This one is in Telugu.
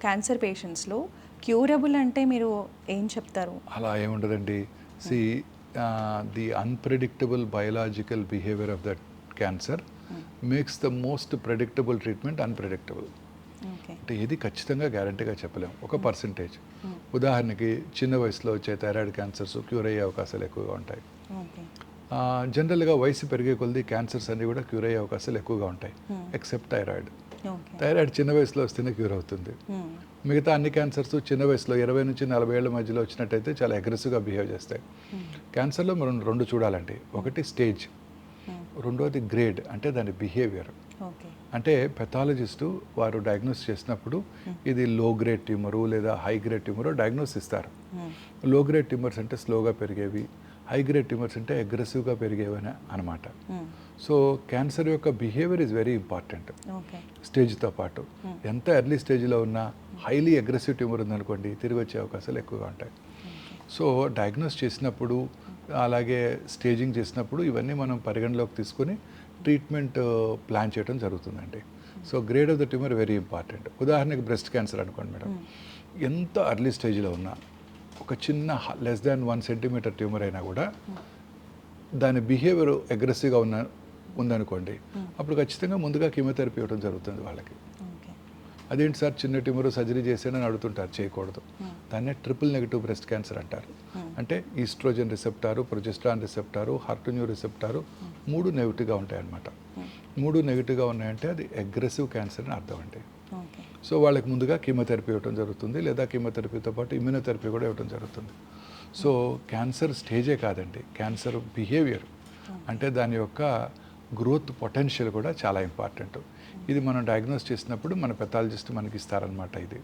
క్యాన్సర్ పేషెంట్స్లో క్యూరబుల్ అంటే మీరు ఏం చెప్తారు? అలా ఏముండదండి. See the unpredictable biological behaviour of that cancer makes the most predictable treatment unpredictable. Okay. అంటే ఏది ఖచ్చితంగా గ్యారంటీగా చెప్పలేము, ఒక పర్సంటేజ్. ఉదాహరణకి చిన్న వయసులో వచ్చే థైరాయిడ్ క్యాన్సర్స్ క్యూర్ అయ్యే అవకాశాలు ఎక్కువగా ఉంటాయి. ఓకే. జనరల్గా వయసు పెరిగే కొద్దీ క్యాన్సర్స్ అన్నీ కూడా క్యూర్ అయ్యే అవకాశాలు ఎక్కువగా ఉంటాయి, ఎక్సెప్ట్ థైరాయిడ్. ఓకే. థైరాయిడ్ చిన్న వయసులో వస్తేనే క్యూర్ అవుతుంది. మిగతా అన్ని క్యాన్సర్స్ చిన్న వయసులో 20 నుంచి 40 ఏళ్ల మధ్యలో వచ్చినట్టయితే చాలా అగ్రెసివ్గా బిహేవ్ చేస్తాయి. క్యాన్సర్లో మనం రెండు చూడాలండి. ఒకటి స్టేజ్, రెండోది గ్రేడ్, అంటే దాని బిహేవియర్. ఓకే. అంటే పెథాలజిస్టు వారు డయాగ్నోస్ చేసినప్పుడు ఇది లో గ్రేడ్ ట్యూమరు లేదా హై గ్రేడ్ ట్యూమరు డయాగ్నోస్ ఇస్తారు. లో గ్రేడ్ ట్యూమర్స్ అంటే స్లోగా పెరిగేవి, హై గ్రేడ్ ట్యూమర్స్ అంటే అగ్రెసివ్గా పెరిగేవని అనమాట. సో క్యాన్సర్ యొక్క behaviour is very important. Okay. స్టేజ్తో పాటు ఎంత ఎర్లీ స్టేజ్లో ఉన్నా హైలీ అగ్రెసివ్ ట్యూమర్ ఉందనుకోండి తిరిగి వచ్చే అవకాశాలు ఎక్కువగా ఉంటాయి. సో డయాగ్నోస్ చేసినప్పుడు అలాగే స్టేజింగ్ చేసినప్పుడు ఇవన్నీ మనం పరిగణలోకి తీసుకొని ట్రీట్మెంట్ ప్లాన్ చేయడం జరుగుతుందండి. So grade of the tumour very important. ఉదాహరణకి బ్రెస్ట్ క్యాన్సర్ అనుకోండి మేడం, ఎంత అర్లీ స్టేజ్లో ఉన్నా ఒక చిన్న లెస్ దాన్ 1 సెంటీమీటర్ ట్యూమర్ అయినా కూడా దాని బిహేవియర్ అగ్రెసివ్గా ఉందనుకోండి, అప్పుడు ఖచ్చితంగా ముందుగా కీమోథెరపీ ఇవ్వడం జరుగుతుంది వాళ్ళకి. అదేంటి సార్ చిన్న ట్యూమర్ సర్జరీ చేసానని అడుగుతుంటారు, చేయకూడదు. దాన్నే ట్రిపుల్ నెగిటివ్ బ్రెస్ట్ క్యాన్సర్ అంటారు. అంటే ఈస్ట్రోజన్ రిసెప్టారు, ప్రొజెస్ట్రాన్ రిసెప్టారు, హర్టున్యూ రిసెప్టారు 3 నెగిటివ్గా ఉంటాయి అన్నమాట. 3 నెగిటివ్గా ఉన్నాయంటే అది అగ్రెసివ్ క్యాన్సర్ అని అర్థం అండి. సో వాళ్ళకి ముందుగా కీమోథెరపీ ఇవ్వడం జరుగుతుంది, లేదా కీమోథెరపీతో పాటు ఇమ్యూనోథెరపీ కూడా ఇవ్వడం జరుగుతుంది. సో క్యాన్సర్ స్టేజే కాదండి, క్యాన్సర్ బిహేవియర్ అంటే దాని యొక్క గ్రోత్ పొటెన్షియల్ కూడా చాలా ఇంపార్టెంట్. ఇది మనం డయాగ్నోస్ చేసినప్పుడు మన పెథాలజిస్ట్ మనకి ఇస్తారనమాట ఇది.